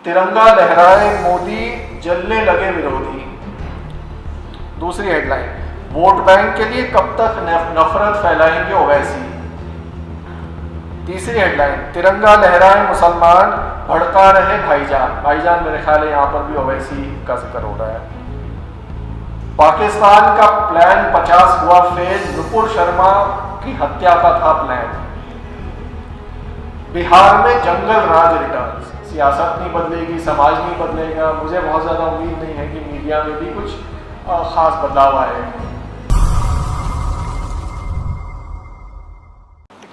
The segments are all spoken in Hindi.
तिरंगा लहराए मोदी, जलने लगे विरोधी। दूसरी हेडलाइन, वोट बैंक के लिए कब तक नफरत फैलाएंगे ओवैसी। तीसरी हेडलाइन, तिरंगा लहराए मुसलमान, भड़का रहे भाईजान। भाईजान मेरे ख्याल है यहां पर भी ओवैसी का जिक्र हो रहा है। पाकिस्तान का प्लान 50 हुआ फेल, नुपुर शर्मा की हत्या का था प्लान। बिहार में जंगल राज रिटर्न्स। सियासत नहीं बदलेगी, समाज नहीं बदलेगा, मुझे बहुत ज़्यादा उम्मीद नहीं है कि मीडिया में भी कुछ खास बदलाव आएगा।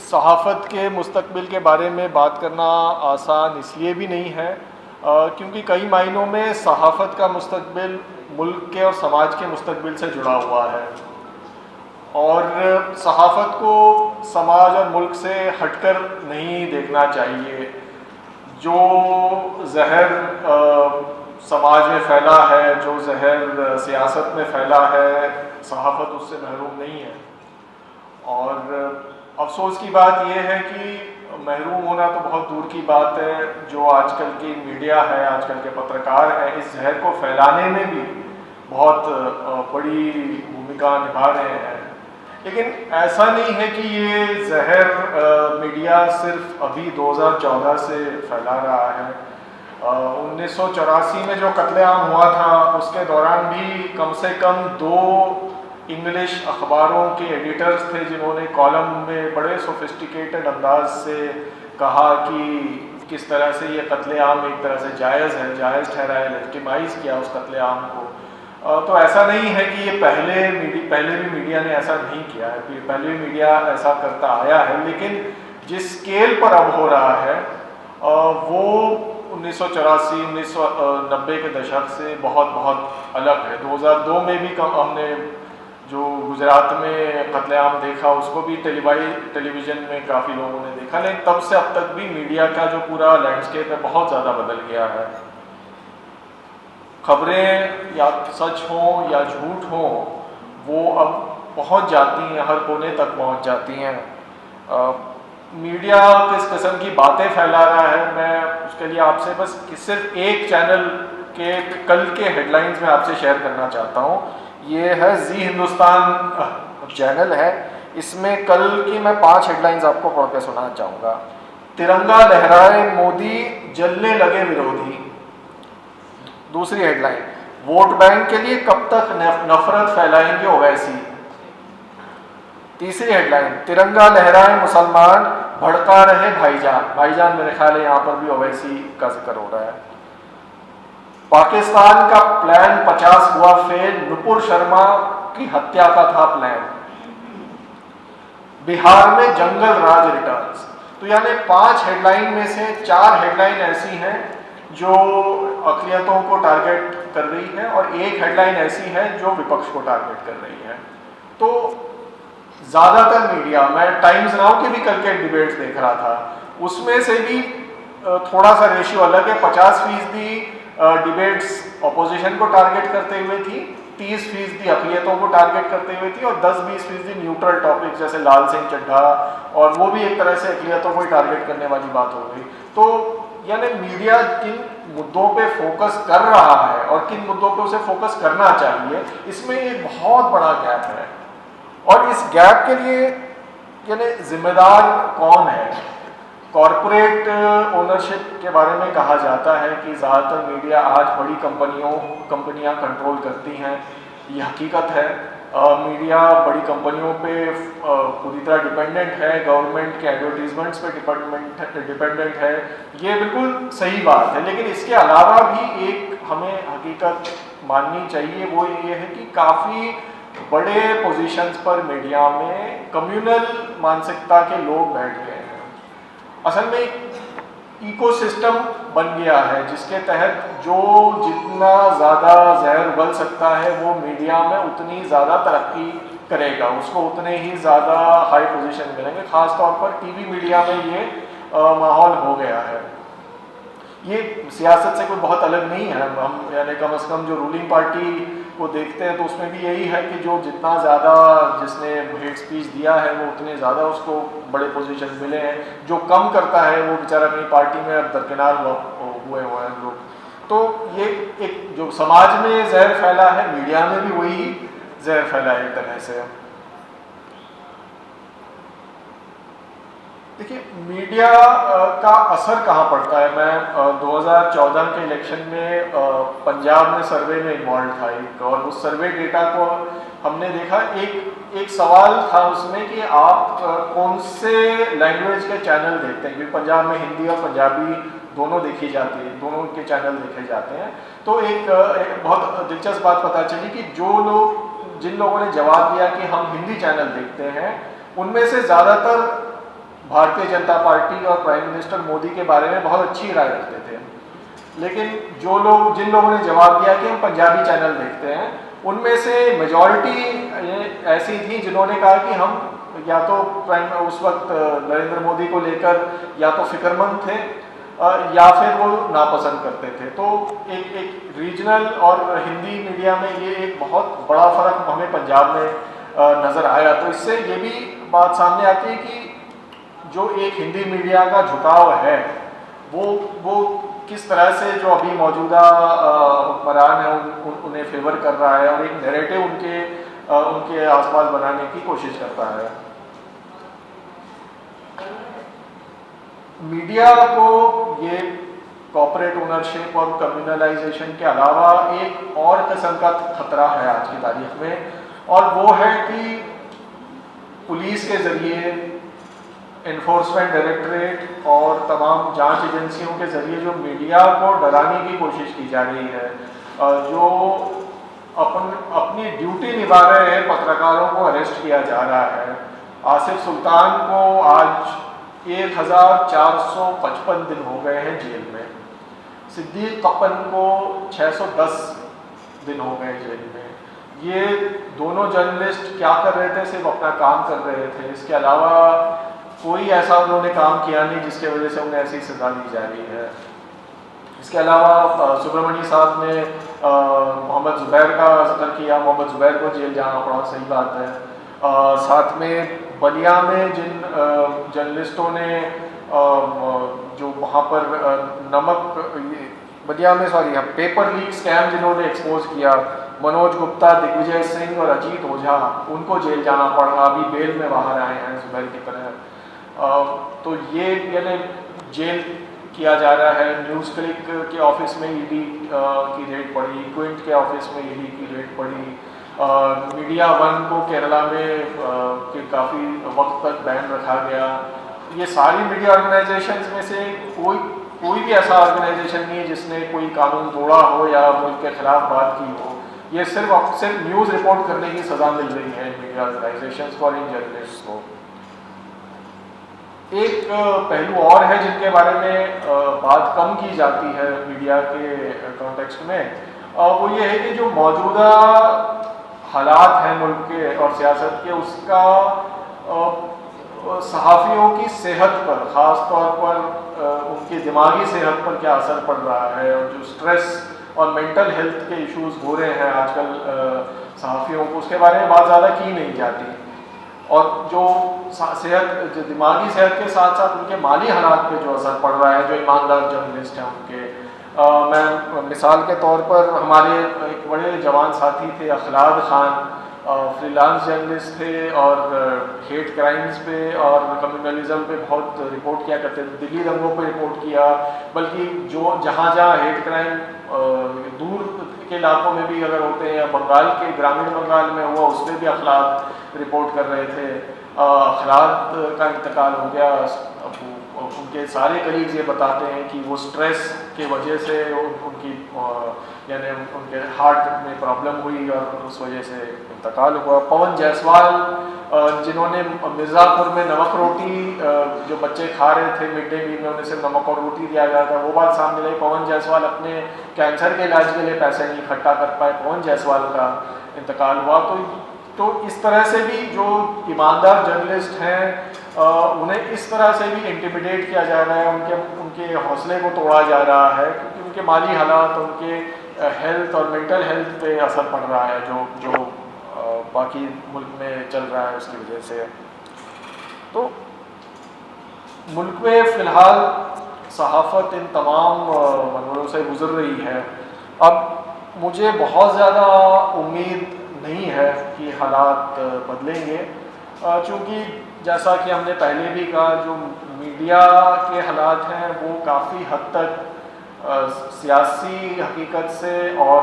सहाफ़त के मुस्तकबिल के बारे में बात करना आसान इसलिए भी नहीं है क्योंकि कई मायनों में सहाफ़त का मुस्तकबिल मुल्क के और समाज के मुस्तकबिल से जुड़ा हुआ है और सहाफ़त को समाज और मुल्क से हटकर नहीं देखना चाहिए। जो जहर समाज में फैला है, जो जहर सियासत में फैला है, सहाफ़त उससे महरूम नहीं है। और अफसोस की बात यह है कि महरूम होना तो बहुत दूर की बात है, जो आजकल की मीडिया है, आजकल के पत्रकार हैं, इस जहर को फैलाने में भी बहुत बड़ी भूमिका निभा रहे हैं। लेकिन ऐसा नहीं है कि ये जहर मीडिया सिर्फ अभी 2014 से फैला रहा है। 1984 में जो कत्लेआम हुआ था उसके दौरान भी कम से कम 2 इंग्लिश अखबारों के एडिटर्स थे जिन्होंने कॉलम में बड़े सोफिस्टिकेटेड अंदाज से कहा कि किस तरह से ये कत्लेआम एक तरह से जायज़ है, जायज़ ठहराया, लेजिटिमाइज़ किया उस कत्लेआम को। तो ऐसा नहीं है कि ये पहले भी मीडिया ने ऐसा नहीं किया है, पहले भी मीडिया ऐसा करता आया है, लेकिन जिस स्केल पर अब हो रहा है वो 1984 1990 के दशक से बहुत अलग है। 2002 में भी हमने जो गुजरात में कत्लेआम देखा उसको भी टेलीविज़न में काफ़ी लोगों ने देखा, लेकिन तब से अब तक भी मीडिया का जो पूरा लैंडस्केप है बहुत ज़्यादा बदल गया है। खबरें या सच हों या झूठ हों वो अब पहुंच जाती हैं, हर कोने तक पहुंच जाती हैं। मीडिया किस किस्म की बातें फैला रहा है, मैं उसके लिए आपसे बस सिर्फ एक चैनल के कल के हेडलाइंस में आपसे शेयर करना चाहता हूं। ये है जी हिंदुस्तान चैनल है, इसमें कल की मैं 5 हेडलाइंस आपको पढ़ के सुनाना चाहूँगा। तिरंगा लहराए मोदी, जलने लगे विरोधी। दूसरी हेडलाइन, वोट बैंक के लिए कब तक नफरत फैलाएंगे ओवैसी। तीसरी हेडलाइन, तिरंगा लहराए मुसलमान, भड़का रहे भाईजान। भाईजान मेरे ख्याल है यहां पर भी ओवैसी का जिक्र हो रहा है। पाकिस्तान का प्लान 50 हुआ फेल, नुपुर शर्मा की हत्या का था प्लान। बिहार में जंगल राज रिटर्न्स। तो यानी 5 हेडलाइन में से 4 हेडलाइन ऐसी हैं जो अक़लियतों को टारगेट कर रही है और एक हेडलाइन ऐसी है जो विपक्ष को टारगेट कर रही है। तो ज़्यादातर मीडिया, मैं टाइम्स नाउ के भी कल के डिबेट्स देख रहा था, उसमें से भी थोड़ा सा रेशियो अलग है। 50% डिबेट्स अपोजिशन को टारगेट करते हुए थी, 30% अक़लियतों को टारगेट करते हुए थी और 10-20% न्यूट्रल टॉपिक जैसे लाल सिंह चड्ढा, और वो भी एक तरह से अक़लियतों को ही टारगेट करने वाली बात हो गई। तो यानी मीडिया किन मुद्दों पे फोकस कर रहा है और किन मुद्दों पे उसे फोकस करना चाहिए, इसमें एक बहुत बड़ा गैप है। और इस गैप के लिए यानी जिम्मेदार कौन है? कॉरपोरेट ओनरशिप के बारे में कहा जाता है कि ज़्यादातर मीडिया आज बड़ी कंपनियां कंट्रोल करती हैं, ये हकीकत है। मीडिया बड़ी कंपनियों पे पूरी तरह डिपेंडेंट है, गवर्नमेंट के एडवर्टीजमेंट्स पे डिपेंडेंट है, ये बिल्कुल सही बात है। लेकिन इसके अलावा भी एक हमें हकीकत माननी चाहिए, वो ये है कि काफ़ी बड़े पोजीशंस पर मीडिया में कम्युनल मानसिकता के लोग बैठ गए हैं। असल में एक इकोसिस्टम बन गया है जिसके तहत जो जितना ज़्यादा जहर उगल सकता है वो मीडिया में उतनी ज़्यादा तरक्की करेगा, उसको उतने ही ज़्यादा हाई पोजीशन मिलेंगे। ख़ास तौर पर टीवी मीडिया में ये माहौल हो गया है। ये सियासत से कोई बहुत अलग नहीं है। हम यानी कम से कम जो रूलिंग पार्टी वो देखते हैं तो उसमें भी यही है कि जो जितना ज़्यादा जिसने हेट स्पीच दिया है वो उतने ज़्यादा उसको बड़े पोजीशन मिले हैं, जो कम करता है वो बेचारा अपनी पार्टी में अब दरकिनार हुए हुए हैं लोग। तो ये एक जो समाज में जहर फैला है, मीडिया में भी वही जहर फैला है एक तरह से। देखिए, मीडिया का असर कहाँ पड़ता है। मैं 2014 के इलेक्शन में पंजाब में सर्वे में इन्वॉल्व था एक, और उस सर्वे डेटा को हमने देखा। एक सवाल था उसमें कि आप कौन से लैंग्वेज के चैनल देखते हैं, क्योंकि पंजाब में हिंदी और पंजाबी दोनों देखी जाती है, दोनों के चैनल देखे जाते हैं। तो एक बहुत दिलचस्प बात पता चली कि जिन लोगों ने जवाब दिया कि हम हिंदी चैनल देखते हैं, उनमें से ज़्यादातर भारतीय जनता पार्टी और प्राइम मिनिस्टर मोदी के बारे में बहुत अच्छी राय रखते थे। लेकिन जिन लोगों ने जवाब दिया कि हम पंजाबी चैनल देखते हैं, उनमें से मेजॉरिटी ऐसी थी जिन्होंने कहा कि हम या तो उस वक्त नरेंद्र मोदी को लेकर या तो फिक्रमंद थे या फिर वो नापसंद करते थे। तो एक रीजनल और हिंदी मीडिया में ये एक बहुत बड़ा फर्क हमें पंजाब में नज़र आया। तो इससे ये भी बात सामने आती है कि जो एक हिंदी मीडिया का झुकाव है वो किस तरह से जो अभी मौजूदा हुक्मरान है उन्हें फेवर कर रहा है और एक नैरेटिव उनके आसपास बनाने की कोशिश करता है। मीडिया को ये कॉर्पोरेट ओनरशिप और कम्युनलाइजेशन के अलावा एक और किस्म का खतरा है आज की तारीख में, और वो है कि पुलिस के ज़रिए, एनफोर्समेंट डायरेक्टरेट और तमाम जांच एजेंसियों के ज़रिए जो मीडिया को डराने की कोशिश की जा रही है, जो अपनी ड्यूटी निभा रहे हैं पत्रकारों को अरेस्ट किया जा रहा है। आसिफ सुल्तान को आज 1455 दिन हो गए हैं जेल में। सिद्दीक कप्पन को 610 दिन हो गए जेल में। ये दोनों जर्नलिस्ट क्या कर रहे थे? सिर्फ अपना काम कर रहे थे। इसके अलावा कोई ऐसा उन्होंने काम किया नहीं जिसके वजह से उन्हें ऐसी सजा दी जा रही है। इसके अलावा सुब्रमणी साहब ने मोहम्मद ज़ुबैर का जिक्र किया, मोहम्मद ज़ुबैर को जेल जाना पड़ा, सही बात है। साथ में बलिया में जिन जर्नलिस्टों ने जो वहाँ पर पेपर लीक स्कैम जिन्होंने एक्सपोज किया, मनोज गुप्ता, दिग्विजय सिंह और अजीत ओझा, उनको जेल जाना पड़ा, अभी बेल में बाहर आए हैं ज़ुबैर की तरह। तो ये यानी जेल किया जा रहा है। न्यूज़ क्लिक के ऑफिस में ईडी की रेड पड़ी, क्विंट के ऑफिस में ईडी की रेड पड़ी, मीडिया वन को केरला में काफ़ी वक्त तक बैन रखा गया। ये सारी मीडिया ऑर्गेनाइजेशंस में से कोई भी ऐसा ऑर्गेनाइजेशन नहीं है जिसने कोई कानून तोड़ा हो या मुल्क के खिलाफ बात की हो। ये सिर्फ न्यूज़ रिपोर्ट करने की सज़ा मिल रही है मीडिया ऑर्गेनाइजेशंस को और इन जर्नलिस्ट को। एक पहलू और है जिनके बारे में बात कम की जाती है मीडिया के कॉन्टेक्स्ट में, वो ये है कि जो मौजूदा हालात हैं मुल्क के और सियासत के, उसका सहाफ़ियों की सेहत पर, ख़ास तौर पर उनकी दिमागी सेहत पर क्या असर पड़ रहा है, और जो स्ट्रेस और मेंटल हेल्थ के इश्यूज़ हो रहे हैं आजकल सहाफ़ियों को, उसके बारे में बात ज़्यादा की नहीं जाती। और जो दिमागी सेहत के साथ साथ उनके माली हालात पे जो असर पड़ रहा है, जो ईमानदार जर्नलिस्ट हैं उनके, मैं मिसाल के तौर पर हमारे एक बड़े जवान साथी थे अखलाद खान, फ्रीलांस जर्नलिस्ट थे और हेट क्राइम्स पे और कम्युनलिज्म पे बहुत रिपोर्ट किया करते थे। दिल्ली दंगों पे रिपोर्ट किया, बल्कि जहाँ हेट क्राइम दूर के इलाकों में भी अगर होते हैं या बंगाल के ग्रामीण बंगाल में हुआ, उस पर भी अखलाद रिपोर्ट कर रहे थे। अखलाद का इंतकाल हो गया। उनके सारे कलीग्स ये बताते हैं कि वो स्ट्रेस के वजह से उनकी यानी उनके हार्ट में प्रॉब्लम हुई और उस वजह से इंतकाल हुआ। पवन जायसवाल, जिन्होंने मिर्ज़ापुर में नमक रोटी जो बच्चे खा रहे थे मिड डे मील में, उन्हें सिर्फ नमक और रोटी दिया गया था, वो बात सामने आई। पवन जायसवाल अपने कैंसर के इलाज के लिए पैसे नहीं इकट्ठा कर पाए, पवन जायसवाल का इंतकाल हुआ। तो इस तरह से भी जो ईमानदार जर्नलिस्ट हैं उन्हें इस तरह से भी इंटिमिडेट किया जा रहा है, उनके हौसले को तोड़ा जा रहा है, क्योंकि उनके माली हालात, उनके हेल्थ और मेंटल हेल्थ पे असर पड़ रहा है जो जो बाकी मुल्क में चल रहा है उसकी वजह से। तो मुल्क में फ़िलहाल सहाफ़त इन तमाम मरहलों से गुज़र रही है। अब मुझे बहुत ज़्यादा उम्मीद नहीं है कि हालात बदलेंगे, चूँकि जैसा कि हमने पहले भी कहा, जो मीडिया के हालात हैं वो काफ़ी हद तक सियासी हकीकत से और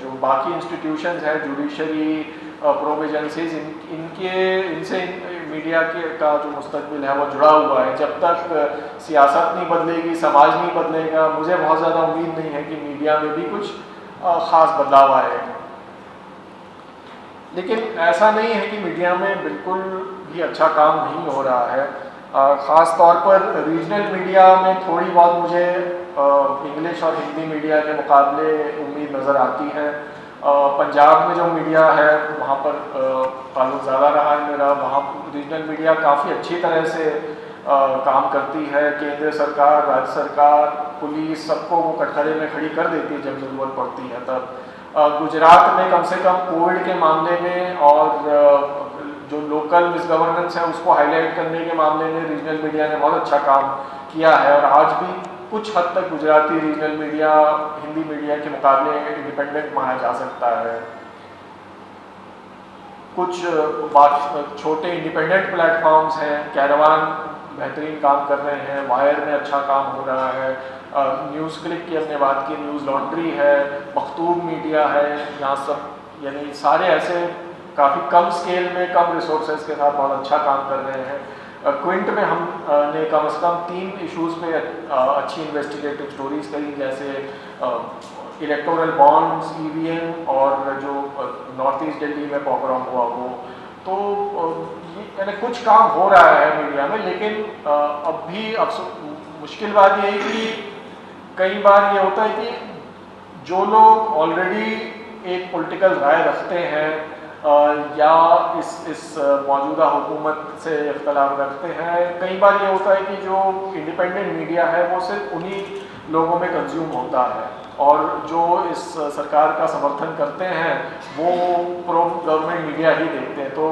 जो बाकी इंस्टीट्यूशंस हैं, जुडिशरी, प्रोब एजेंसीज, इनसे मीडिया का जो मुस्तकबिल है वो जुड़ा हुआ है। जब तक सियासत नहीं बदलेगी, समाज नहीं बदलेगा, मुझे बहुत ज़्यादा उम्मीद नहीं है कि मीडिया में भी कुछ ख़ास बदलाव आएगा। लेकिन ऐसा नहीं है कि मीडिया में बिल्कुल भी अच्छा काम नहीं हो रहा है। ख़ास तौर पर रीजनल मीडिया में थोड़ी बहुत मुझे इंग्लिश और हिंदी मीडिया के मुकाबले उम्मीद नज़र आती है। पंजाब में जो मीडिया है वहाँ पर ताल्लुक़ ज़्यादा रहा है मेरा। वहाँ रीजनल मीडिया काफ़ी अच्छी तरह से काम करती है। केंद्र सरकार, राज्य सरकार, पुलिस, सबको वो कटघरे में खड़ी कर देती है जब ज़रूरत पड़ती है तब। गुजरात में कम से कम कोविड के मामले में और जो लोकल मिसगवर्नेंस है उसको हाईलाइट करने के मामले में रीजनल मीडिया ने बहुत अच्छा काम किया है। और आज भी कुछ हद तक Gujarati regional media Hindi media के मुकाबले इंडिपेंडेंट माना जा सकता है। कुछ छोटे इंडिपेंडेंट प्लेटफॉर्म्स हैं, कैरवान बेहतरीन काम कर रहे हैं, वायर में अच्छा काम हो रहा है, न्यूज़ क्लिक की हमने बात की, न्यूज़ लॉन्ड्री है, मखतूब मीडिया है, यहाँ सब यानी सारे ऐसे काफ़ी कम स्केल में, कम रिसोर्सेज के साथ बहुत अच्छा काम कर रहे हैं। क्विंट में हमने कम से कम 3 इश्यूज़ पे अच्छी इन्वेस्टिगेटिव स्टोरीज करी, जैसे इलेक्टोरल बॉन्ड्स, EVM और जो नॉर्थ ईस्ट दिल्ली में पॉग्राम हुआ वो। तो यानी कुछ काम हो रहा है मीडिया में, लेकिन अब भी मुश्किल बात ये है कि कई बार ये होता है कि जो लोग ऑलरेडी एक पॉलिटिकल राय रखते हैं या इस मौजूदा हुकूमत से इख्तलाफ रखते हैं, कई बार ये होता है कि जो इंडिपेंडेंट मीडिया है वो सिर्फ उन्हीं लोगों में कंज्यूम होता है और जो इस सरकार का समर्थन करते हैं वो प्रो गवर्नमेंट मीडिया ही देखते हैं। तो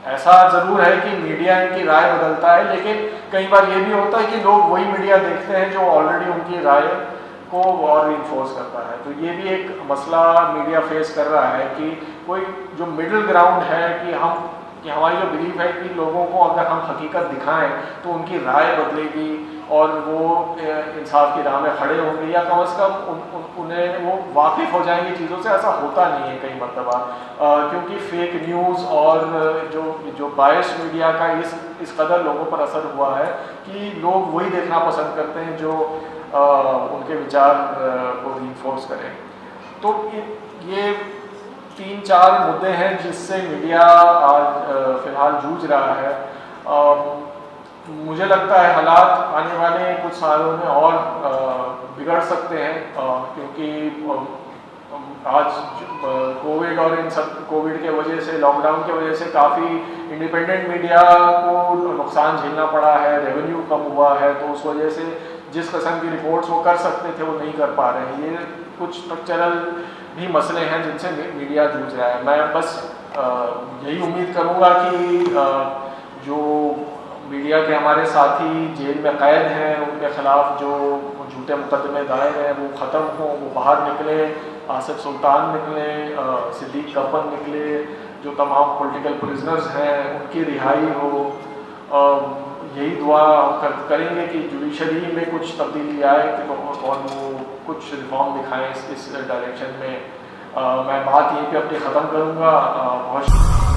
ऐसा ज़रूर है कि मीडिया इनकी राय बदलता है, लेकिन कई बार ये भी होता है कि लोग वही मीडिया देखते हैं जो ऑलरेडी उनकी राय को और इन्फोर्स करता है। तो ये भी एक मसला मीडिया फेस कर रहा है कि कोई जो मिडिल ग्राउंड है कि हमारी जो बिलीफ है कि लोगों को अगर हम हकीकत दिखाएं तो उनकी राय बदलेगी और वो इंसाफ की राह में खड़े होंगे या कम से कम उन्हें वो वाकिफ़ हो जाएंगे चीज़ों से। ऐसा होता नहीं है कई मरतबा, क्योंकि फेक न्यूज़ और जो बायस मीडिया का इस कदर लोगों पर असर हुआ है कि लोग वही देखना पसंद करते हैं जो उनके विचार को रीइंफोर्स करें। तो ये 3-4 मुद्दे हैं जिससे मीडिया आज फ़िलहाल जूझ रहा है। मुझे लगता है हालात आने वाले कुछ सालों में और बिगड़ सकते हैं, क्योंकि आज कोविड और इन सब कोविड के वजह से, लॉकडाउन की वजह से काफ़ी इंडिपेंडेंट मीडिया को नुकसान झेलना पड़ा है, रेवेन्यू कम हुआ है, तो उस वजह से जिस किस्म की रिपोर्ट्स वो कर सकते थे वो नहीं कर पा रहे हैं। ये कुछ स्ट्रक्चरल भी मसले हैं जिनसे मीडिया जूझ रहा है। मैं बस यही उम्मीद करूँगा कि जो मीडिया के हमारे साथी जेल में कैद हैं उनके ख़िलाफ़ जो झूठे मुकदमे दायर हैं वो ख़त्म हों, वो बाहर निकले, आसिफ सुल्तान निकले, सिद्दीक कपन निकले, जो तमाम पॉलिटिकल प्रिजनर्स हैं उनकी रिहाई हो। यही दुआ करेंगे कि जुडिशरी में कुछ तब्दीली आए कि और वो कुछ रिफॉर्म दिखाएं इस डायरेक्शन में। मैं बात यहीं पे अपनी ख़त्म करूँगा। बहुत